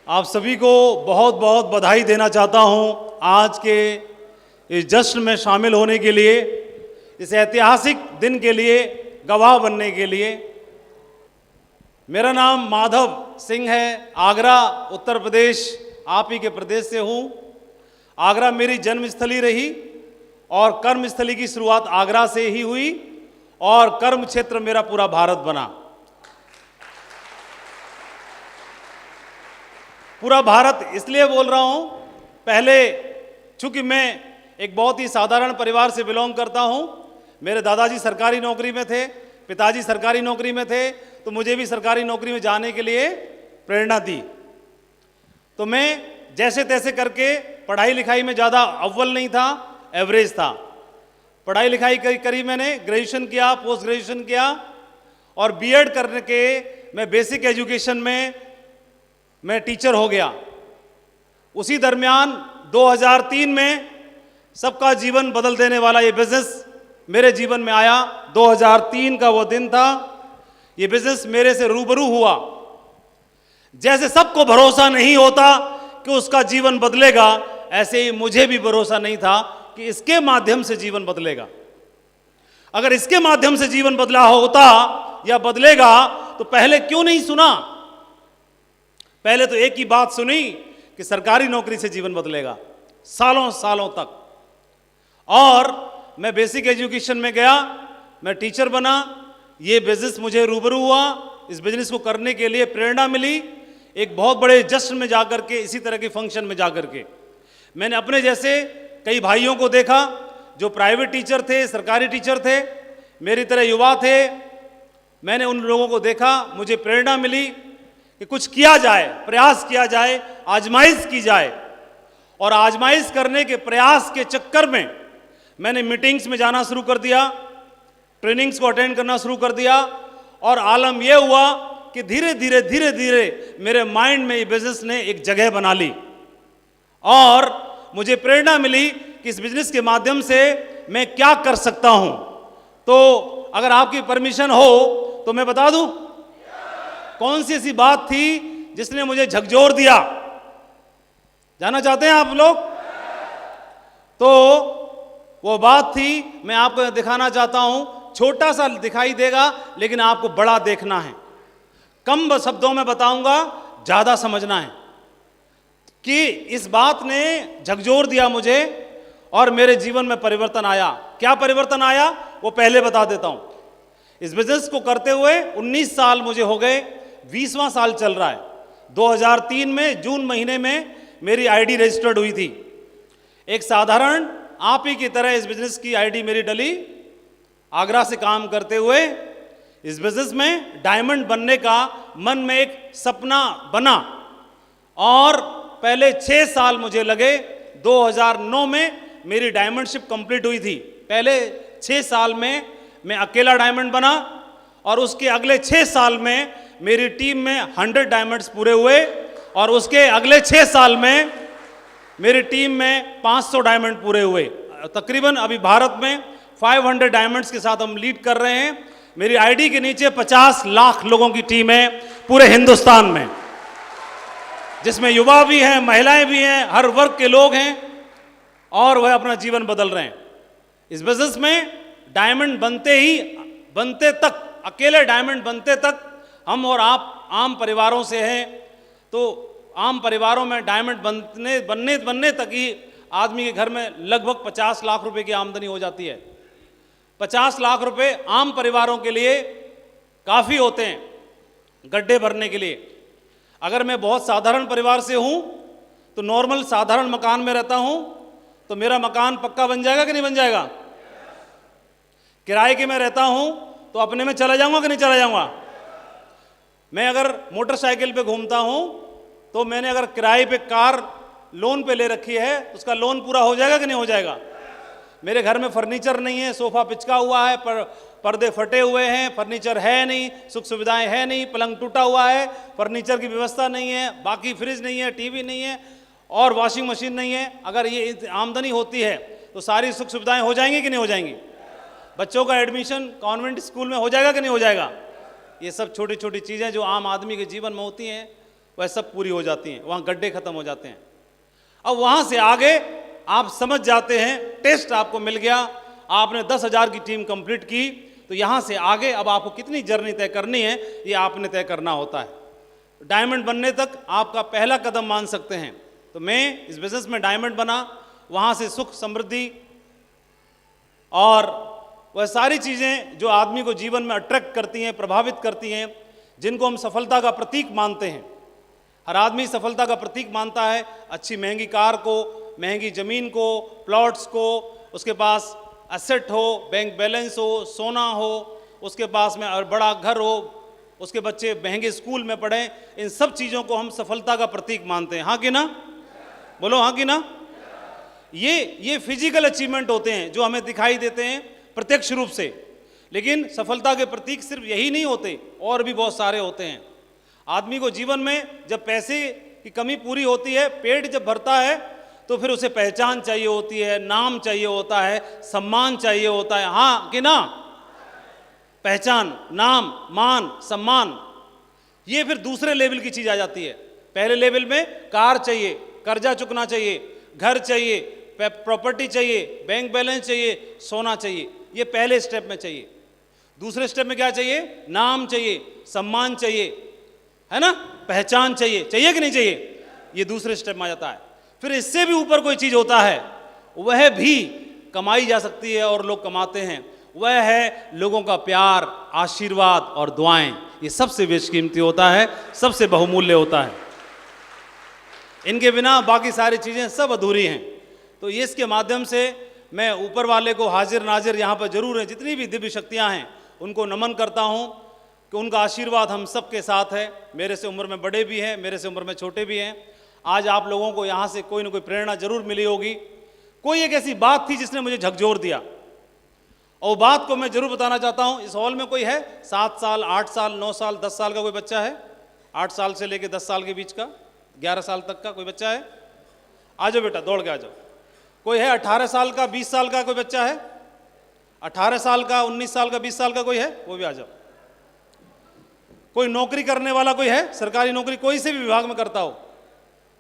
आप सभी को बहुत बहुत बधाई देना चाहता हूं आज के इस जश्न में शामिल होने के लिए, इस ऐतिहासिक दिन के लिए गवाह बनने के लिए। मेरा नाम माधव सिंह है, आगरा उत्तर प्रदेश आप ही के प्रदेश से हूं। आगरा मेरी जन्मस्थली रही और कर्मस्थली की शुरुआत आगरा से ही हुई और कर्म क्षेत्र मेरा पूरा भारत बना। पूरा भारत इसलिए बोल रहा हूं, पहले चूंकि मैं एक बहुत ही साधारण परिवार से बिलोंग करता हूं। मेरे दादाजी सरकारी नौकरी में थे, पिताजी सरकारी नौकरी में थे, तो मुझे भी सरकारी नौकरी में जाने के लिए प्रेरणा दी। तो मैं जैसे तैसे करके पढ़ाई लिखाई में ज़्यादा अव्वल नहीं था, एवरेज था। पढ़ाई लिखाई करी मैंने, ग्रेजुएशन किया, पोस्ट ग्रेजुएशन किया और बीएड करने के मैं बेसिक एजुकेशन में मैं टीचर हो गया। उसी दरमियान 2003 में सबका जीवन बदल देने वाला ये बिजनेस मेरे जीवन में आया। 2003 का वो दिन था, ये बिजनेस मेरे से रूबरू हुआ। जैसे सबको भरोसा नहीं होता कि उसका जीवन बदलेगा, ऐसे ही मुझे भी भरोसा नहीं था कि इसके माध्यम से जीवन बदलेगा। अगर इसके माध्यम से जीवन बदला होता या बदलेगा तो पहले क्यों नहीं सुना? पहले तो एक ही बात सुनी कि सरकारी नौकरी से जीवन बदलेगा, सालों सालों तक। और मैं बेसिक एजुकेशन में गया, मैं टीचर बना, ये बिजनेस मुझे रूबरू हुआ। इस बिजनेस को करने के लिए प्रेरणा मिली एक बहुत बड़े जश्न में जाकर के, इसी तरह के फंक्शन में जाकर के। मैंने अपने जैसे कई भाइयों को देखा जो प्राइवेट टीचर थे, सरकारी टीचर थे, मेरी तरह युवा थे। मैंने उन लोगों को देखा, मुझे प्रेरणा मिली कि कुछ किया जाए, प्रयास किया जाए, आजमाइश की जाए। और आजमाइश करने के प्रयास के चक्कर में मैंने मीटिंग्स में जाना शुरू कर दिया, ट्रेनिंग्स को अटेंड करना शुरू कर दिया और आलम यह हुआ कि धीरे धीरे मेरे माइंड में ये बिजनेस ने एक जगह बना ली और मुझे प्रेरणा मिली कि इस बिजनेस के माध्यम से मैं क्या कर सकता हूं। तो अगर आपकी परमिशन हो तो मैं बता दूं कौन सी ऐसी बात थी जिसने मुझे झकझोर दिया। जानना चाहते हैं आप लोग? तो वो बात थी, मैं आपको दिखाना चाहता हूं। छोटा सा दिखाई देगा लेकिन आपको बड़ा देखना है। कम शब्दों में बताऊंगा, ज्यादा समझना है कि इस बात ने झकझोर दिया मुझे और मेरे जीवन में परिवर्तन आया। क्या परिवर्तन आया वो पहले बता देता हूं। इस बिजनेस को करते हुए 19 साल मुझे हो गए, 20वां साल चल रहा है। 2003 में जून महीने में मेरी आईडी रजिस्टर्ड हुई थी। एक साधारण आप ही की तरह इस बिजनेस की आईडी मेरी डली। आगरा से काम करते हुए इस बिजनेस में डायमंड बनने का मन में एक सपना बना और पहले 6 साल मुझे लगे। 2009 में मेरी डायमंडशिप कंप्लीट हुई थी। पहले 6 साल में मैं अकेला डायमंड बना और उसके अगले 6 साल में मेरी टीम में 100 डायमंड्स पूरे हुए और उसके अगले 6 साल में मेरी टीम में 500 डायमंड पूरे हुए। तकरीबन अभी भारत में 500 डायमंड्स के साथ हम लीड कर रहे हैं। मेरी आईडी के नीचे 50 लाख लोगों की टीम है पूरे हिंदुस्तान में, जिसमें युवा भी हैं, महिलाएं भी हैं, हर वर्ग के लोग हैं और वह अपना जीवन बदल रहे हैं। इस बिजनेस में डायमंड बनते तक, अकेले डायमंड बनते तक हम और आप आम परिवारों से हैं। तो आम परिवारों में डायमंड बनने तक ही आदमी के घर में लगभग 50 लाख रुपए की आमदनी हो जाती है। 50 लाख रुपए आम परिवारों के लिए काफ़ी होते हैं गड्ढे भरने के लिए। अगर मैं बहुत साधारण परिवार से हूँ तो नॉर्मल साधारण मकान में रहता हूँ तो मेरा मकान पक्का बन जाएगा कि नहीं बन जाएगा? किराए के में रहता हूँ तो अपने में चला जाऊँगा कि नहीं चला जाऊँगा? मैं अगर मोटरसाइकिल पे घूमता हूँ तो मैंने अगर किराए पे कार लोन पे ले रखी है तो उसका लोन पूरा हो जाएगा कि नहीं हो जाएगा? मेरे घर में फर्नीचर नहीं है, सोफा पिचका हुआ है, पर्दे फटे हुए हैं, फर्नीचर है नहीं, सुख सुविधाएं है नहीं, पलंग टूटा हुआ है, फर्नीचर की व्यवस्था नहीं है, बाकी फ्रिज नहीं है, टीवी नहीं है और वॉशिंग मशीन नहीं है। अगर ये आमदनी होती है तो सारी सुख सुविधाएं हो जाएंगी कि नहीं हो जाएंगी? बच्चों का एडमिशन कॉन्वेंट स्कूल में हो जाएगा कि नहीं हो जाएगा? ये सब छोटी छोटी चीज़ें जो आम आदमी के जीवन में होती हैं वह सब पूरी हो जाती हैं, वहाँ गड्ढे खत्म हो जाते हैं। अब वहाँ से आगे आप समझ जाते हैं, टेस्ट आपको मिल गया, आपने 10,000 की टीम कंप्लीट की, तो यहाँ से आगे अब आपको कितनी जर्नी तय करनी है ये आपने तय करना होता है। डायमंड बनने तक आपका पहला कदम मान सकते हैं। तो मैं इस बिजनेस में डायमंड बना, वहाँ से सुख समृद्धि और वह सारी चीज़ें जो आदमी को जीवन में अट्रैक्ट करती हैं, प्रभावित करती हैं, जिनको हम सफलता का प्रतीक मानते हैं। हर आदमी सफलता का प्रतीक मानता है अच्छी महंगी कार को, महंगी ज़मीन को, प्लॉट्स को, उसके पास एसेट हो, बैंक बैलेंस हो, सोना हो, उसके पास में बड़ा घर हो, उसके बच्चे महंगे स्कूल में पढ़ें। इन सब चीज़ों को हम सफलता का प्रतीक मानते हैं। हाँ कि ना? बोलो हाँ कि ना? ये फिजिकल अचीवमेंट होते हैं जो हमें दिखाई देते हैं प्रत्यक्ष रूप से, लेकिन सफलता के प्रतीक सिर्फ यही नहीं होते, और भी बहुत सारे होते हैं। आदमी को जीवन में जब पैसे की कमी पूरी होती है, पेट जब भरता है, तो फिर उसे पहचान चाहिए होती है, नाम चाहिए होता है, सम्मान चाहिए होता है। हाँ कि ना? पहचान, नाम, मान, सम्मान, ये फिर दूसरे लेवल की चीज आ जाती है। पहले लेवल में कार चाहिए, कर्जा चुकना चाहिए, घर चाहिए, प्रॉपर्टी चाहिए, बैंक बैलेंस चाहिए, सोना चाहिए, ये पहले स्टेप में चाहिए। दूसरे स्टेप में क्या चाहिए? नाम चाहिए, सम्मान चाहिए, है ना, पहचान चाहिए, चाहिए कि नहीं चाहिए? ये दूसरे स्टेप में आ जाता है। फिर इससे भी ऊपर कोई चीज होता है, वह भी कमाई जा सकती है और लोग कमाते हैं, वह है लोगों का प्यार, आशीर्वाद और दुआएं। ये सबसे बेशकीमती होता है, सबसे बहुमूल्य होता है। इनके बिना बाकी सारी चीजें सब अधूरी हैं। तो ये इसके माध्यम से मैं ऊपर वाले को हाजिर नाजिर यहाँ पर जरूर है, जितनी भी दिव्य शक्तियाँ हैं उनको नमन करता हूँ कि उनका आशीर्वाद हम सब के साथ है। मेरे से उम्र में बड़े भी हैं, मेरे से उम्र में छोटे भी हैं। आज आप लोगों को यहाँ से कोई ना कोई प्रेरणा जरूर मिली होगी। कोई एक ऐसी बात थी जिसने मुझे झकझोर दिया, और बात को मैं जरूर बताना चाहता हूँ। इस हॉल में कोई है 7 साल, 8 साल, 9 साल, 10 साल का कोई बच्चा है? 8 साल से लेकर 10 साल के बीच का, 11 साल तक का कोई बच्चा है? आ जाओ बेटा, दौड़ के आ जाओ। कोई है 18 साल का, 20 साल का कोई बच्चा है? 18 साल का, 19 साल का, 20 साल का कोई है? वो भी आ जाओ। कोई नौकरी करने वाला कोई है? सरकारी नौकरी कोई से भी विभाग में करता हो,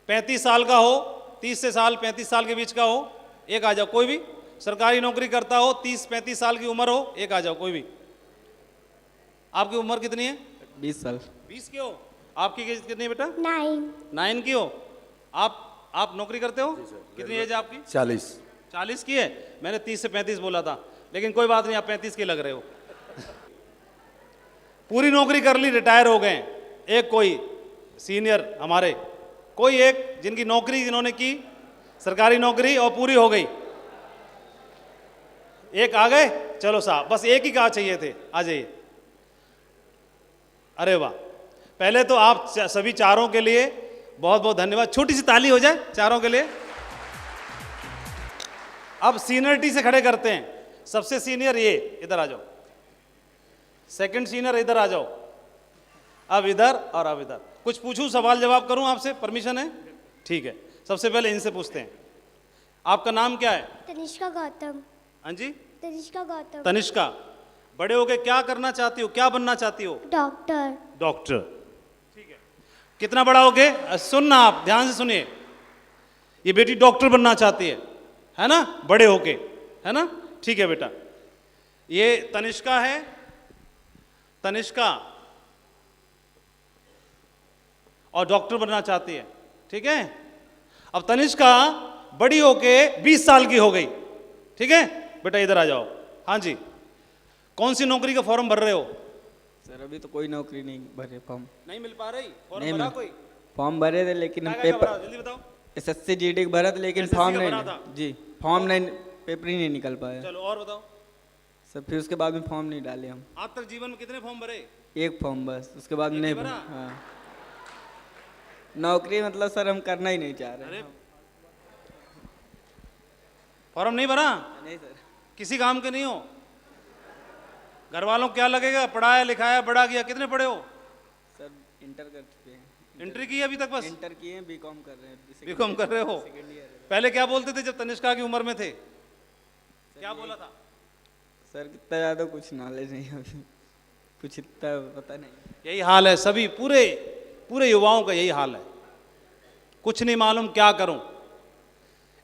35 साल का हो, 30 से साल 35 साल के बीच का हो, एक आ जाओ। कोई भी सरकारी नौकरी करता हो, 30-35 साल की उम्र हो, एक आ जाओ। कोई भी। आपकी उम्र कितनी है? 20 साल। 20 की हो? आपकी कितनी है बेटा? 9 की हो? आप नौकरी करते हो? कितनी एज है आपकी? 40 की है? मैंने 30 से 35 बोला था, लेकिन कोई बात नहीं, आप 35 के लग रहे हो। पूरी नौकरी कर ली, रिटायर हो गए। एक कोई सीनियर हमारे, कोई एक जिनकी नौकरी जिन्होंने की, सरकारी नौकरी, और पूरी हो गई। एक आ गए? चलो साहब, बस एक ही कहा चाहिए थे, आ जाइए। अरे वाह, पहले तो आप सभी चारों के लिए बहुत बहुत धन्यवाद। छोटी सी ताली हो जाए चारों के लिए। अब सीनियरिटी से खड़े करते हैं। सबसे सीनियर ये, इधर आ जाओ। सेकंड सीनियर इधर आ जाओ। अब इधर और अब इधर। कुछ पूछूं, सवाल जवाब करूं आपसे? परमिशन है? ठीक है। सबसे पहले इनसे पूछते हैं, आपका नाम क्या है? तनिष्का गौतम। हाँ जी? तनिष्का गौतम। तनिष्का, बड़े होके क्या करना चाहती हो, क्या बनना चाहती हो? डॉक्टर। डॉक्टर, ठीक है। कितना बड़ा होगे? सुनना, आप ध्यान से सुनिए। ये बेटी डॉक्टर बनना चाहती है ना, बड़े होके, है ना? ठीक है बेटा। ये तनिष्का है। तनिष्का और डॉक्टर बनना चाहती है, ठीक है। अब तनिष्का बड़ी होके 20 साल की हो गई, ठीक है बेटा, इधर आ जाओ। हाँ जी, कौन सी नौकरी का फॉर्म भर रहे हो? सर अभी तो कोई नौकरी नहीं भरे, फॉर्म नहीं मिल पा रही? फॉर्म नहीं भरा? मिल- कोई फॉर्म भरे थे लेकिन क्या पेपर जल्दी बताओ। SSC GD भरा था, लेकिन SSC फॉर्म का नहीं भरा था? जी, फॉर्म नहीं, पेपर ही नहीं निकल पाया। चलो और बताओ। सर फिर उसके बाद में फॉर्म नहीं डाले हम। आज तक जीवन में कितने फॉर्म भरे? एक फॉर्म बस, उसके बाद एक नहीं ही भरा? हाँ। नौकरी मतलब सर हम करना ही नहीं चाह रहे। अरे फॉर्म नहीं भरा? नहीं सर। किसी काम के नहीं हो? घर वालों को क्या लगेगा? पढ़ाया लिखाया, बड़ा किया। कितने पढ़े हो? सर इंटर कर चुके हैं। एंट्री की है अभी तक? बस इंटर किए हैं, बीकॉम कर रहे हैं। बीकॉम कर रहे हो? सेकेंड ईयर है। पहले क्या बोलते थे जब तनिष्का की उम्र में थे? क्या बोला था? सर कितना ज़्यादा कुछ नॉलेज नहीं है अभी, कुछ इतना पता नहीं। यही हाल है सभी, पूरे पूरे युवाओं का यही हाल है, कुछ नहीं मालूम क्या करूं।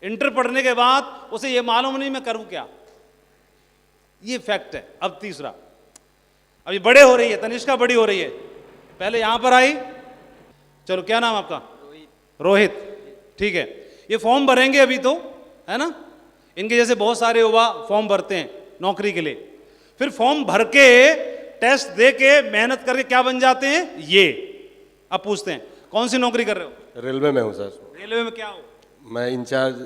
इंटर पढ़ने के बाद उसे ये मालूम नहीं मैं करूं क्या, ये फैक्ट है। अब तीसरा, अभी बड़े हो रही है, तनिष्का बड़ी हो रही है, पहले यहां पर आई। चलो क्या नाम आपका? रोहित, ठीक है। ये फॉर्म भरेंगे अभी तो, है ना, इनके जैसे बहुत सारे युवा फॉर्म भरते हैं नौकरी के लिए, फिर फॉर्म भर के टेस्ट दे के मेहनत करके क्या बन जाते हैं ये। अब पूछते हैं कौन सी नौकरी कर रहे हो? रेलवे में हूँ सर। रेलवे में क्या हो? मैं इंचार्ज,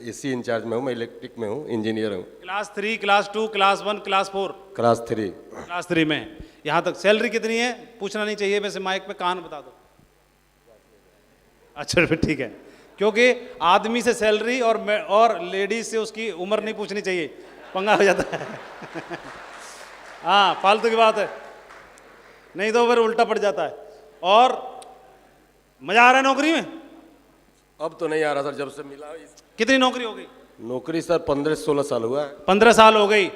एसी इंचार्ज में हूँ, मैं इलेक्ट्रिक में हूँ, इंजीनियर हूँ। Class 3, class 2, class 1, class 4? Class 3। Class 3 में। यहाँ तक सैलरी कितनी है पूछना नहीं चाहिए, वैसे माइक पे कान बता दो। अच्छा फिर ठीक है, क्योंकि आदमी से सैलरी और लेडीज से उसकी उम्र नहीं पूछनी चाहिए, पंगा हो जाता है। हाँ फालतू की बात है, नहीं तो फिर उल्टा पड़ जाता है। और मजा आ रहा है नौकरी में? अब तो नहीं आ रहा सर, जब से मिला। कितनी नौकरी हो गई? नौकरी सर 15-16 साल हुआ है। 15 साल हो गई,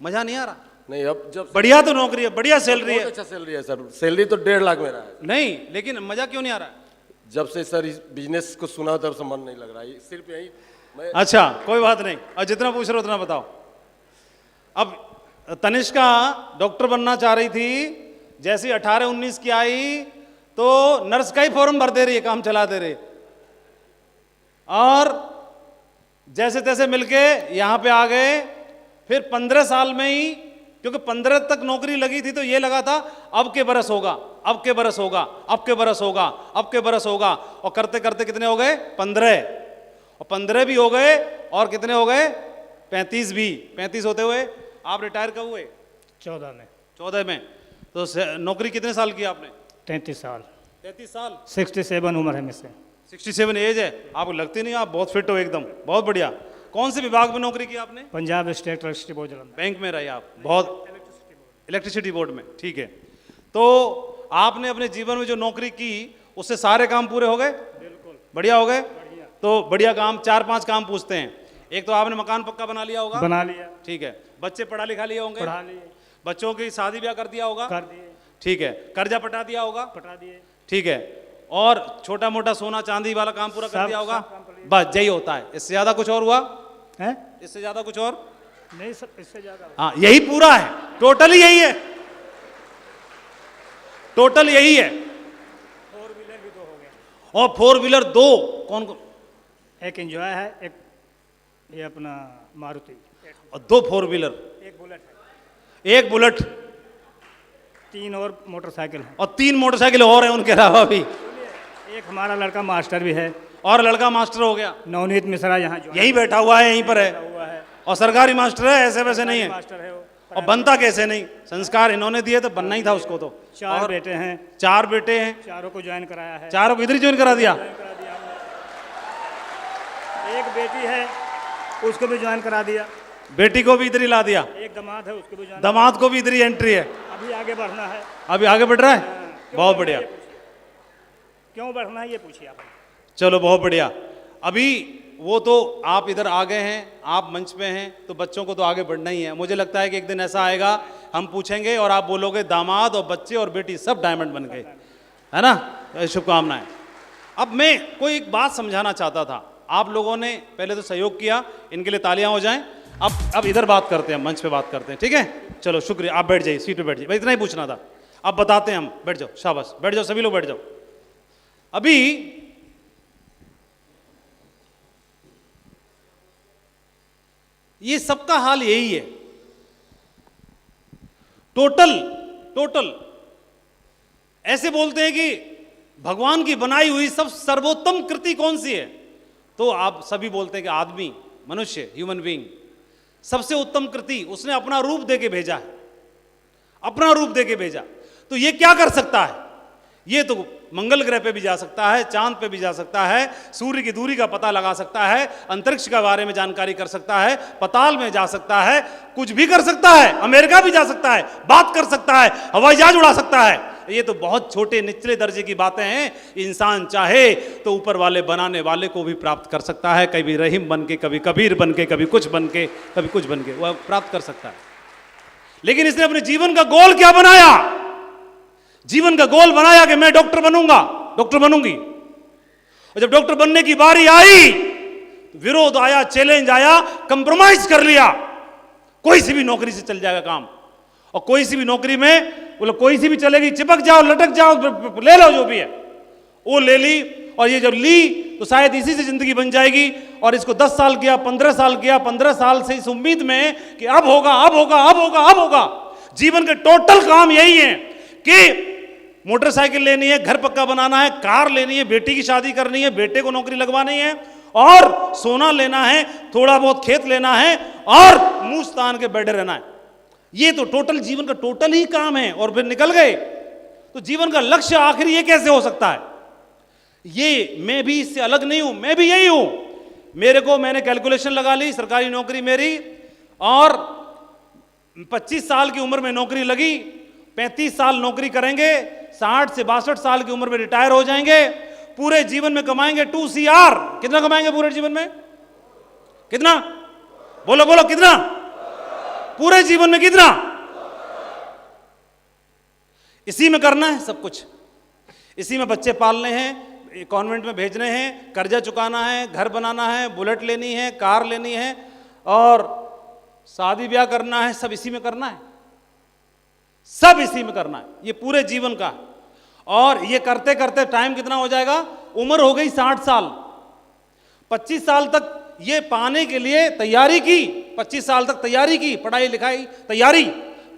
मजा नहीं आ रहा? नहीं, अब जब बढ़िया तो नौकरी है, बढ़िया सैलरी है। अच्छा सैलरी है सर, सैलरी तो 1.5 लाख मेरा है। नहीं लेकिन मजा क्यों नहीं आ रहा है? जब से सर इस बिजनेस को सुना तब से मन नहीं लग रहा है, सिर्फ यही मैं। अच्छा कोई बात नहीं, और जितना पूछ रहे हो उतना बताओ। अब तनिष्का डॉक्टर बनना चाह रही थी, जैसे 18-19 की आई तो नर्स का ही फॉर्म भर दे रही है, काम चला दे रही है, और जैसे तैसे मिलके यहां पे आ गए। फिर 15 साल में ही, क्योंकि 15 तक नौकरी लगी थी तो ये लगा था अब के बरस होगा, अब के बरस होगा, अब के बरस होगा, अब के बरस होगा, और करते करते कितने हो गए? 15। और 15 भी हो गए, और कितने हो गए? 35 भी। 35 होते हुए आप रिटायर कब हुए? 14 में। 14 में। तो नौकरी कितने साल की आपने? 33 साल। 33 साल। 67 उम्र है मुझसे। 67 एज है आपको? लगती नहीं, आप बहुत फिट हो एकदम, बहुत बढ़िया। कौन से विभाग में नौकरी की आपने? Punjab state electricity board Jalandhar. Bank में रहे आप? बहुत, इलेक्ट्रिसिटी बोर्ड में, ठीक है। तो आपने अपने जीवन में जो नौकरी की उससे सारे काम पूरे हो गए? बिल्कुल बढ़िया हो गए। तो बढ़िया काम, 4-5 काम पूछते हैं। एक तो आपने मकान पक्का बना लिया होगा? बना लिया। ठीक है। बच्चे पढ़ा लिखा लिए होंगे? पढ़ा लिए। बच्चों की शादी ब्याह कर दिया होगा? कर दिए। ठीक है। कर्जा पटा दिया होगा? पटा दिए। ठीक है। और छोटा मोटा सोना चांदी वाला काम पूरा कर सब- दिया होगा? सब काम कर लिया। बस यही होता है, इससे ज्यादा कुछ और हुआ? है? इससे ज्यादा कुछ और? नहीं सर, इससे ज्यादा। हाँ यही पूरा है, टोटल यही है, टोटल यही है। 4 व्हीलर भी 2 हो गए। और 4 व्हीलर 2 कौन कौन? एक एंजॉय है, एक ये अपना मारुति, और 2 4 व्हीलर, एक बुलेट है, 1 बुलेट, 3 और मोटरसाइकिल है। और 3 मोटरसाइकिल और हैं उनके अलावा भी। एक हमारा लड़का मास्टर भी है, और लड़का मास्टर हो गया, नवनीत मिश्रा, यहाँ जो यहीं बैठा हुआ है, यहीं पर है, हुआ है। और सरकारी मास्टर है, ऐसे वैसे नहीं है। मास्टर है वो। और बनता कैसे नहीं? संस्कार इन्होंने दिए तो बनना ही था उसको तो। 4 और बेटे हैं, 4 बेटे हैं, चारों को ज्वाइन कराया है। चारों को इधर ही ज्वाइन करा दिया। ज्वाइन करा दिया हमने। एक बेटी है, उसको भी ज्वाइन करा दिया। बेटी को भी इधर ही ला दिया, एक दामाद है, उसको भी ज्वाइन। दामाद को भी इधर ही एंट्री है। अभी आगे बढ़ना है। अभी आगे बढ़ रहा है, क्यों बहुत बढ़ना बढ़िया। है ये पूछिए। क्यों बढ़ना है ये पूछिए आप। चलो बहुत बढ़िया। अभी वो तो आप इधर आ गए हैं, आप मंच पे हैं, तो बच्चों को तो आगे बढ़ना ही है। मुझे लगता है कि एक दिन ऐसा आएगा, हम पूछेंगे और आप बोलोगे दामाद और बच्चे और बेटी सब डायमंड बन गए, है ना? शुभकामनाएं। अब मैं कोई एक बात समझाना चाहता था, आप लोगों ने पहले तो सहयोग किया, इनके लिए तालियां हो जाएं। अब इधर बात करते हैं, मंच पे बात करते हैं, ठीक है? चलो शुक्रिया, आप बैठ जाइए, सीट पे बैठ जाइए, इतना ही पूछना था। अब बताते हैं हम, बैठ जाओ, शाबाश, बैठ जाओ, सभी लोग बैठ जाओ। अभी ये सबका हाल यही है, टोटल ऐसे बोलते हैं कि भगवान की बनाई हुई सब सर्वोत्तम कृति कौन सी है? तो आप सभी बोलते हैं कि आदमी, मनुष्य, ह्यूमन बीइंग सबसे उत्तम कृति, उसने अपना रूप देके भेजा है, अपना रूप देके भेजा। तो ये क्या कर सकता है? ये तो मंगल ग्रह पे भी जा सकता है, चांद पे भी जा सकता है, सूर्य की दूरी का पता लगा सकता है, अंतरिक्ष के बारे में जानकारी कर सकता है, पाताल में जा सकता है, कुछ भी कर सकता है, अमेरिका भी जा सकता है, बात कर सकता है, हवाई जहाज उड़ा सकता है। ये तो बहुत छोटे निचले दर्जे की बातें हैं। इंसान चाहे तो ऊपर वाले बनाने वाले को भी प्राप्त कर सकता है, कभी रहीम बन के, कभी कबीर बन के, कभी कुछ बन के, कभी कुछ बन के, वह प्राप्त कर सकता है। लेकिन इसने अपने जीवन का गोल क्या बनाया? जीवन का गोल बनाया कि मैं डॉक्टर बनूंगा, डॉक्टर बनूंगी। और जब डॉक्टर बनने की बारी आई, विरोध आया, चैलेंज आया, कंप्रोमाइज कर लिया, कोई सी भी नौकरी से चल जाएगा काम, और कोई सी भी नौकरी में बोले कोई सी भी चलेगी, चिपक जाओ, लटक जाओ, ले लो जो भी है, वो ले ली। और ये जब ली तो शायद इसी से जिंदगी बन जाएगी। और इसको 10 साल किया, 15 साल किया, 15 साल से इस उम्मीद में कि अब होगा, अब होगा, अब होगा, अब होगा। जीवन के टोटल काम यही है कि मोटरसाइकिल लेनी है, घर पक्का बनाना है, कार लेनी है, बेटी की शादी करनी है, बेटे को नौकरी लगवानी है, और सोना लेना है, थोड़ा बहुत खेत लेना है, और मुंह तान के बैठे रहना है। ये तो टोटल जीवन का टोटल ही काम है। और फिर निकल गए तो जीवन का लक्ष्य आखिर ये कैसे हो सकता है? ये मैं भी इससे अलग नहीं हूं, मैं भी यही हूं। मैंने कैलकुलेशन लगा ली, सरकारी नौकरी मेरी, और 25 साल की उम्र में नौकरी लगी, 35 साल नौकरी करेंगे, 60 से 62 साल की उम्र में रिटायर हो जाएंगे, पूरे जीवन में कमाएंगे 2 CR। कितना कमाएंगे पूरे जीवन में? कितना? बोलो बोलो, कितना? पूरे जीवन में कितना? इसी में करना है सब कुछ। इसी में बच्चे पालने हैं, कॉन्वेंट में भेजने हैं, कर्जा चुकाना है, घर बनाना है, बुलेट लेनी है, कार लेनी है, और शादी ब्याह करना है, सब इसी में करना है, सब इसी में करना है, ये पूरे जीवन का। और ये करते करते टाइम कितना हो जाएगा? उम्र हो गई 60 साल। 25 साल तक ये पाने के लिए तैयारी की, 25 साल तक तैयारी की, पढ़ाई लिखाई तैयारी,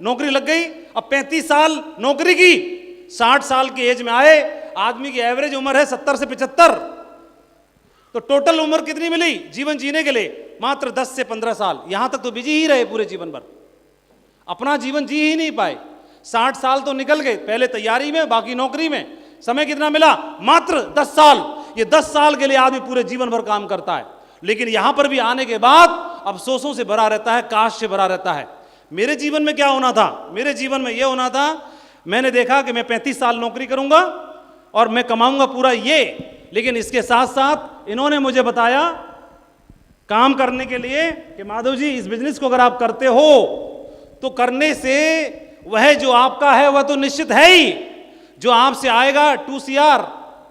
नौकरी लग गई। अब 35 साल नौकरी की, 60 साल की एज में आए, आदमी की एवरेज उम्र है 70 से 75। तो टोटल उम्र कितनी मिली जीवन जीने के लिए? मात्र 10 से 15 साल। यहां तक तो बिजी ही रहे पूरे जीवन भर, अपना जीवन जी ही नहीं पाए। 60 साल तो निकल गए, पहले तैयारी में, बाकी नौकरी में। समय कितना मिला? मात्र 10 साल। ये 10 साल के लिए आदमी पूरे जीवन भर काम करता है। लेकिन यहां पर भी आने के बाद अफसोसों से भरा रहता है, काश से भरा रहता है। मेरे जीवन में क्या होना था? मेरे जीवन में यह होना था, मैंने देखा कि मैं 35 साल नौकरी करूंगा और मैं कमाऊंगा पूरा ये। लेकिन इसके साथ साथ इन्होंने मुझे बताया काम करने के लिए कि माधव जी, इस बिजनेस को अगर आप करते हो तो करने से वह जो आपका है वह तो निश्चित है ही, जो आपसे आएगा 2 CR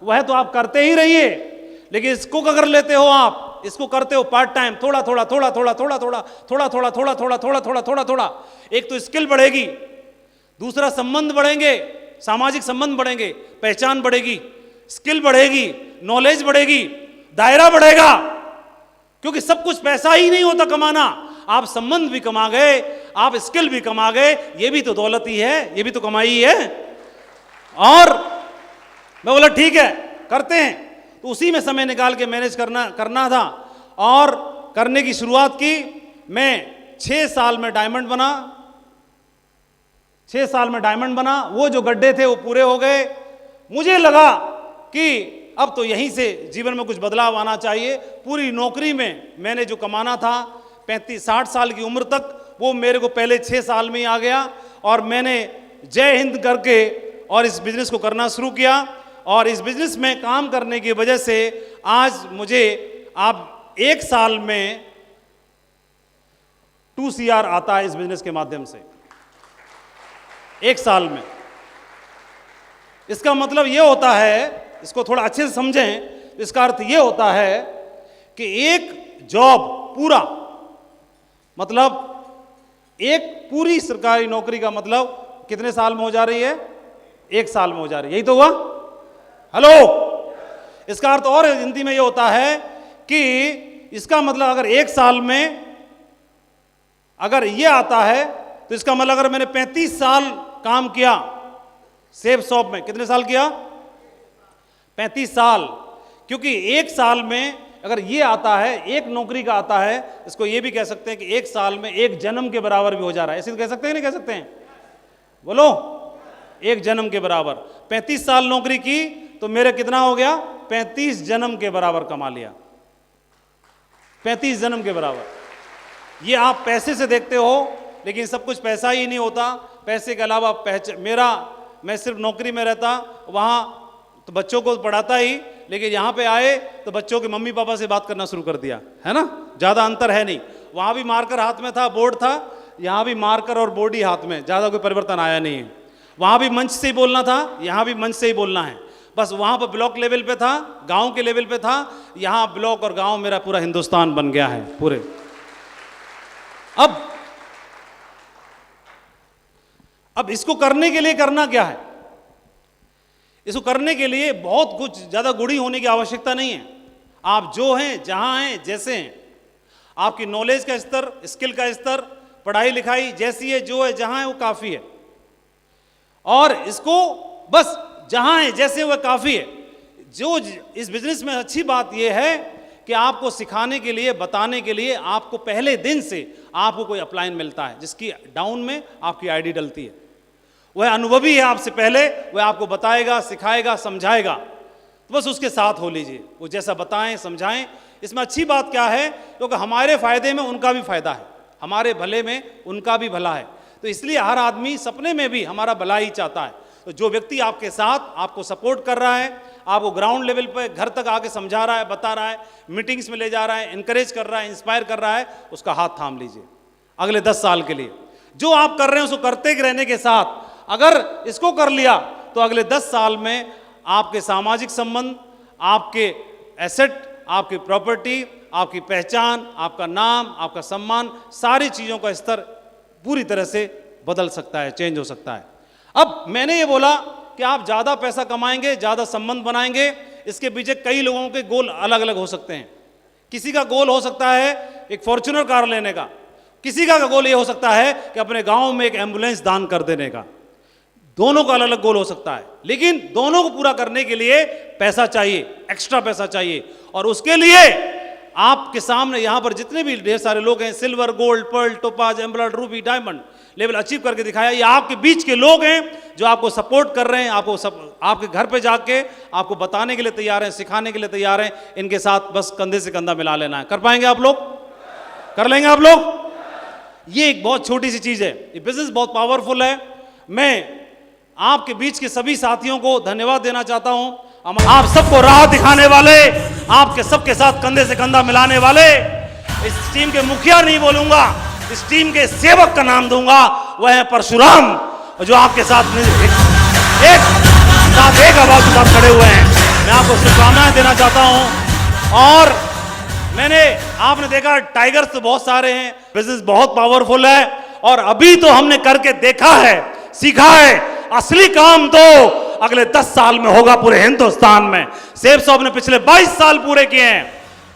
वह तो आप करते ही रहिए। लेकिन इसको अगर लेते हो, आप इसको करते हो पार्ट टाइम, थोड़ा थोड़ा थोड़ा थोड़ा थोड़ा थोड़ा थोड़ा थोड़ा थोड़ा थोड़ा थोड़ा थोड़ा थोड़ा थोड़ा, एक तो स्किल बढ़ेगी, दूसरा संबंध बढ़ेंगे, सामाजिक संबंध बढ़ेंगे, पहचान बढ़ेगी, स्किल बढ़ेगी, नॉलेज बढ़ेगी, दायरा बढ़ेगा। क्योंकि सब कुछ पैसा ही नहीं होता कमाना, आप संबंध भी कमा गए, आप स्किल भी कमा गए, ये भी तो दौलत ही है, ये भी तो कमाई ही है। और मैं बोला ठीक है करते हैं। तो उसी में समय निकाल के मैनेज करना था और करने की शुरुआत की। मैं 6 साल में डायमंड बना, 6 साल में डायमंड बना। वो जो गड्ढे थे वो पूरे हो गए। मुझे लगा कि अब तो यहीं से जीवन में कुछ बदलाव आना चाहिए। पूरी नौकरी में मैंने जो कमाना था 35-60 साल की उम्र तक, वो मेरे को पहले 6 साल में ही आ गया। और मैंने जय हिंद करके और इस बिजनेस को करना शुरू किया। और इस बिजनेस में काम करने की वजह से आज मुझे आप 1 साल में 2 CR आता है इस बिजनेस के माध्यम से, 1 साल में। इसका मतलब यह होता है, इसको थोड़ा अच्छे से समझें, इसका अर्थ यह होता है कि एक जॉब पूरा, मतलब एक पूरी सरकारी नौकरी का मतलब कितने साल में हो जा रही है? 1 साल में हो जा रही है। यही तो हुआ? हेलो। इसका अर्थ और हिंदी में यह होता है कि इसका मतलब अगर 1 साल में अगर यह आता है तो इसका मतलब अगर मैंने 35 साल काम किया सेब शॉप में, कितने साल किया? 35 साल। क्योंकि 1 साल में अगर ये आता है, एक नौकरी का आता है, इसको ये भी कह सकते हैं कि 1 साल में 1 जन्म के बराबर भी हो जा रहा है। ऐसे कह सकते हैं, नहीं कह सकते हैं? बोलो, 1 जन्म के बराबर। 35 साल नौकरी की तो मेरे कितना हो गया? 35 जन्म के बराबर कमा लिया, 35 जन्म के बराबर। ये आप पैसे से देखते हो, लेकिन सब कुछ पैसा ही नहीं होता। पैसे के अलावा मैं सिर्फ नौकरी में रहता, वहाँ तो बच्चों को पढ़ाता ही, लेकिन यहाँ पे आए तो बच्चों के मम्मी पापा से बात करना शुरू कर दिया, है ना? ज़्यादा अंतर है नहीं। वहाँ भी मार्कर हाथ में था, बोर्ड था, यहाँ भी मार्कर और बोर्ड ही हाथ में, ज़्यादा कोई परिवर्तन आया नहीं है। वहाँ भी मंच से ही बोलना था, यहाँ भी मंच से ही बोलना है। बस वहां पर ब्लॉक लेवल पे था, गांव के लेवल पे था, यहां ब्लॉक और गांव मेरा पूरा हिंदुस्तान बन गया है पूरे। अब इसको करने के लिए करना क्या है? इसको करने के लिए बहुत कुछ ज्यादा गुणी होने की आवश्यकता नहीं है। आप जो हैं, जहां हैं, जैसे हैं, आपकी नॉलेज का स्तर, स्किल का स्तर, पढ़ाई लिखाई जैसी है, जो है, जहां है, वो काफी है। और इसको बस जहां है जैसे वह काफी है। जो इस बिजनेस में अच्छी बात यह है कि आपको सिखाने के लिए, बताने के लिए आपको पहले दिन से आपको कोई अपलाइन मिलता है, जिसकी डाउन में आपकी आईडी डलती है। वह अनुभवी है आपसे पहले, वह आपको बताएगा, सिखाएगा, समझाएगा, तो बस उसके साथ हो लीजिए। वो जैसा बताएं, समझाएं। इसमें अच्छी बात क्या है, क्योंकि हमारे फायदे में उनका भी फायदा है, हमारे भले में उनका भी भला है। तो इसलिए हर आदमी सपने में भी हमारा भला ही चाहता है। तो जो व्यक्ति आपके साथ आपको सपोर्ट कर रहा है, आपको ग्राउंड लेवल पर घर तक आके समझा रहा है, बता रहा है, मीटिंग्स में ले जा रहा है, इंकरेज कर रहा है, इंस्पायर कर रहा है, उसका हाथ थाम लीजिए अगले 10 साल के लिए। जो आप कर रहे हैं उसको करते रहने के साथ अगर इसको कर लिया तो अगले 10 साल में आपके सामाजिक संबंध, आपके एसेट, आपकी प्रॉपर्टी, आपकी पहचान, आपका नाम, आपका सम्मान, सारी चीज़ों का स्तर पूरी तरह से बदल सकता है, चेंज हो सकता है। अब मैंने ये बोला कि आप ज़्यादा पैसा कमाएंगे, ज़्यादा संबंध बनाएंगे, इसके पीछे कई लोगों के गोल अलग अलग हो सकते हैं। किसी का गोल हो सकता है एक फॉर्च्यूनर कार लेने का, किसी का गोल ये हो सकता है कि अपने गांव में एक एम्बुलेंस दान कर देने का। दोनों का अलग अलग गोल हो सकता है, लेकिन दोनों को पूरा करने के लिए पैसा चाहिए, एक्स्ट्रा पैसा चाहिए। और उसके लिए आपके सामने यहां पर जितने भी ढेर सारे लोग हैं, silver, gold, pearl, topaz, emerald, ruby, diamond level achieve करके दिखाया, ये आपके बीच के लोग हैं जो आपको सपोर्ट कर रहे हैं, आपके घर पे जाके आपको बताने के लिए तैयार हैं, सिखाने के लिए तैयार हैं। इनके साथ बस कंधे से कंधा मिला लेना है। कर पाएंगे आप लोग? कर लेंगे आप लोग? ये एक बहुत छोटी सी चीज है, ये बिजनेस बहुत पावरफुल है। मैं आपके बीच के सभी साथियों को धन्यवाद देना चाहता हूं। आप सबको राह दिखाने वाले, आपके सबके साथ कंधे से कंधा मिलाने वाले, इस टीम के मुखिया नहीं बोलूंगा, इस टीम के सेवक का नाम दूंगा, वह है परशुराम, जो आपके साथ एक आवाज के साथ खड़े हुए हैं। मैं आपको शुभकामनाएं देना चाहता हूं। और आपने देखा टाइगर्स तो बहुत सारे हैं, बिजनेस बहुत पावरफुल है, और अभी तो हमने करके देखा है, सीखा है। असली काम तो अगले 10 साल में होगा पूरे हिंदुस्तान में। सेब साहब ने पिछले 22 साल पूरे किए हैं,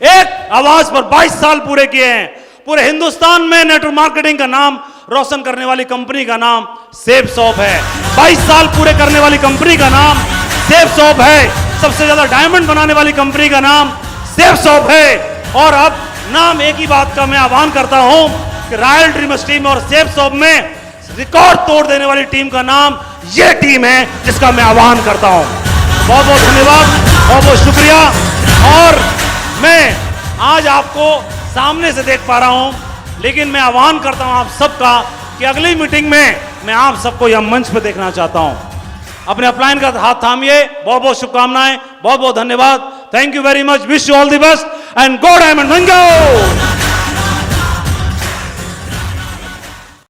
एक आवाज पर 22 साल पूरे किए हैं। पूरे हिंदुस्तान में नेटवर्क मार्केटिंग का नाम रोशन करने वाली कंपनी का नाम सेब शॉप है। 22 साल पूरे करने वाली कंपनी का नाम सेब शॉप है। सबसे ज्यादा डायमंड बनाने वाली कंपनी का नाम सेब शॉप है। और अब नाम एक ही बात का मैं आह्वान करता हूं कि रॉयल ड्रीमर्स टीम और सेब शॉप में रिकॉर्ड तोड़ देने वाली टीम का नाम ये टीम है, जिसका मैं आह्वान करता हूं। बहुत बहुत धन्यवाद, बहुत बहुत शुक्रिया। और मैं आज आपको सामने से देख पा रहा हूं, लेकिन मैं आह्वान करता हूं आप सबका कि अगली मीटिंग में मैं आप सबको यह मंच पर देखना चाहता हूं। अपने अपलाइन का हाथ थामिए। बहुत बहुत शुभकामनाएं, बहुत बहुत धन्यवाद। Thank you very much, wish you all the best and go diamond.